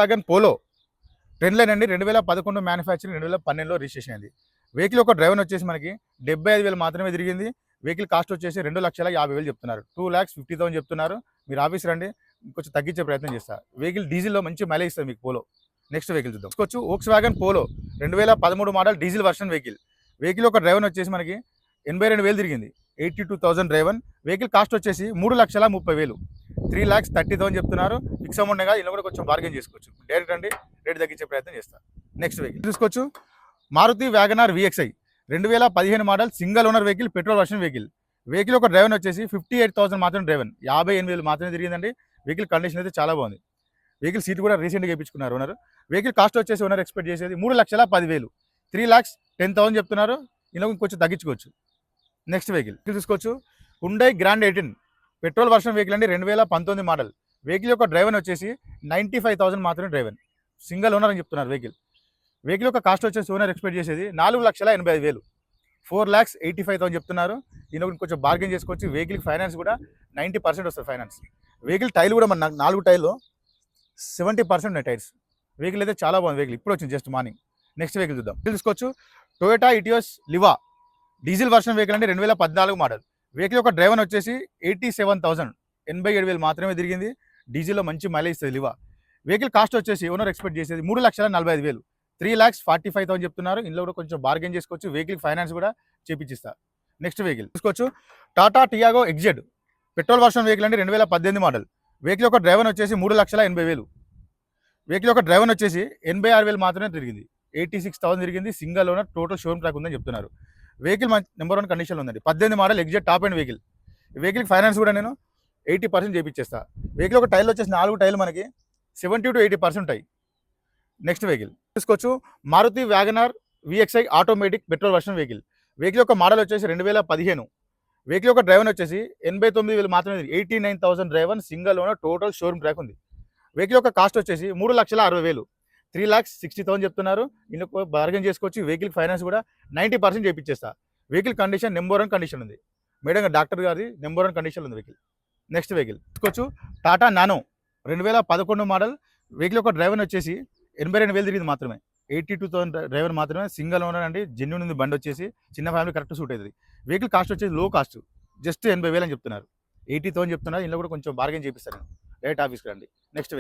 Wagon polo trend line అండి. 2011 manufacturing, 2012లో registration అయింది. Vehicle ఒక డ్రైవర్ వచ్చేసి మనకి 75,000 మాత్రమే తిరిగింది. వెహికల్ కాస్ట్ వచ్చేసి 2,50,000 చెప్తున్నారు. 2,50,000 చెప్తున్నారు. మీరు ఆఫీస్ రండి, కొంచెం తగ్గించే ప్రయత్నం చేస్తా. వెహికల్ డీజిల్లో మంచి మైలేజ్ ఇస్తుంది మీకు పోలో. నెక్స్ట్ వెహికల్ చూద్దాం. తీసుకోవచ్చు Volkswagen Polo 2013 model diesel version vehicle. Vehicle ఒక డ్రైవర్ వచ్చేసి మనకి 82,000 తిరిగింది. 82,000 డ్రైవర్. వెహికల్ కాస్ట్ వచ్చేసి 3,30,000, 3,30,000 చెప్తున్నారు. ఫిక్స్ అమౌంట్ కాదు, ఇలా కూడా కొంచెం బార్గెన్ చేసుకోవచ్చు. డైరెక్ట్ అండి, రేట్ తగ్గించే ప్రయత్నం చేస్తారు. నెక్స్ట్ వెహికల్ చూసుకోవచ్చు Maruti WagonR VXi 2015 model single owner vehicle, petrol version vehicle. Vehicle ఒక డ్రైవర్ వచ్చేసి 58,000 మాత్రం డ్రైవర్, 58,000 మాత్రమే తిరిగిందండి. వెహికల్ కండిషన్ అయితే చాలా బాగుంది. వెహికల్ సీట్ కూడా రీసెంట్గా వేయించుకున్నారు ఓనర్. వెహికల్ కాస్ట్ వచ్చేసి ఓనర్ ఎక్స్పెక్ట్ చేసేది 3,10,000, 3,10,000 చెప్తున్నారు. ఇలా కొంచెం తగ్గించుకోవచ్చు. నెక్స్ట్ వెహికల్ చూసుకోవచ్చు Hyundai grand 18 petrol version vehicle అండి. 2019 మోడల్. వెహికల్ యొక్క డ్రైవర్ వచ్చేసి 95,000 మాత్రమే డ్రైవర్, సింగిల్ ఓనర్ అని చెప్తున్నారు. వెహికల్ యొక్క కాస్ట్ వచ్చేసి ఓనర్ ఎక్స్పెక్ట్ చేసేది 4,85,000, 4,85,000 చెప్తున్నారు. ఈయన కొంచెం బార్గెన్ చేసుకోవచ్చు. వెహికల్ ఫైనాన్స్ కూడా 90% వస్తుంది ఫైనాన్స్. వెహికల్ టైల్ కూడా మన 4 టైర్లు 70% ఉన్నాయి టైర్స్. వెహికల్ అయితే చాలా బాగుంది. వెహికల్ ఇప్పుడు వచ్చింది జస్ట్ మార్నింగ్. నెక్స్ట్ వెహికల్ చూద్దాం. తీసుకోవచ్చు Toyota Etios Liva diesel version vehicle అండి. 2014 మోడల్. వెహికల్ ఒక డ్రైవర్ వచ్చేసి 87,000, 87,000 మాత్రమే తిరిగింది. డీజిల్లో మంచి మైలేజ్ ఇస్తుంది లివా. వెహికల్ కాస్ట్ వచ్చేసి ఓనర్ ఎక్స్పెక్ట్ చేసేది 3,45,000, 3,45,000 చెప్తున్నారు. ఇందులో కూడా కొంచెం బార్గెన్ చేసుకోవచ్చు. వెహికల్ ఫైనాన్స్ కూడా చేపించిస్తారు. నెక్స్ట్ వెహికల్ చూసుకోవచ్చు Tata Tiago XZ petrol version vehicle అండి. 2018 మోడల్. వెహికల్ ఒక డ్రైవర్ వచ్చేసి 3,80,000. వెహికల్ ఒక డ్రైవర్ వచ్చేసి 86,000 మాత్రమే తిరిగింది. 86,000 తిరిగింది. Single owner, total showroom track ఉందని చెప్తున్నారు. వెహికల్ నెంబర్ 1 కండిషన్లో ఉందండి. 18 model XZ top and vehicle. Vehicle finance కూడా నేను 80% చేయించేస్తా. వెహికల్ ఒక టైర్లు వచ్చేసి 4 టైర్లు మనకి 70 to 80% ఉంటాయి. నెక్స్ట్ వెహికల్ చూసుకోవచ్చు Maruti WagonR VXi automatic petrol version vehicle. Vehicle యొక్క మోడల్ వచ్చేసి 2015. వెహికల్ యొక్క డ్రైవర్ వచ్చేసి 89,000 మాత్రమే, 89,000 driver, single owner, total showroom track ఉంది. వెహికల్ యొక్క కాస్ట్ వచ్చేసి 3,60,000, 3,60,000 చెప్తున్నారు. ఇందులో బార్గెన్ చేసుకోవచ్చు. వెహికల్ ఫైనాన్స్ కూడా 90% చేయించేస్తా. వెహికల్ కండిషన్ నెంబర్ 1 కండిషన్ ఉంది. మేడం డాక్టర్ గారి నెంబర్ 1 కండిషన్ ఉంది వెహికల్. నెక్స్ట్ వెహికల్ చూసుకోవచ్చు టాటా నానో 2011 మోడల్. వెహికల్ యొక్క డ్రైవర్ వచ్చేసి 82,000 తిరిగింది మాత్రమే, 82,000 డ్రైవర్ మాత్రమే, సింగిల్ ఓనర్ అండి. జెన్యూన్ ఉంది బండి వచ్చేసి. చిన్న ఫ్యామిలీ కరెక్ట్ సూట్ అవుతుంది. వెహికల్ కాస్ట్ వచ్చేసి లో కాస్ట్, జస్ట్ 80,000 అని చెప్తున్నారు. 80,000 చెప్తున్నారు. ఇందులో కూడా కొంచెం బార్గెన్ చేపిస్తారు. డైరెక్ట్ ఆఫీస్కి రండి. Next vehicle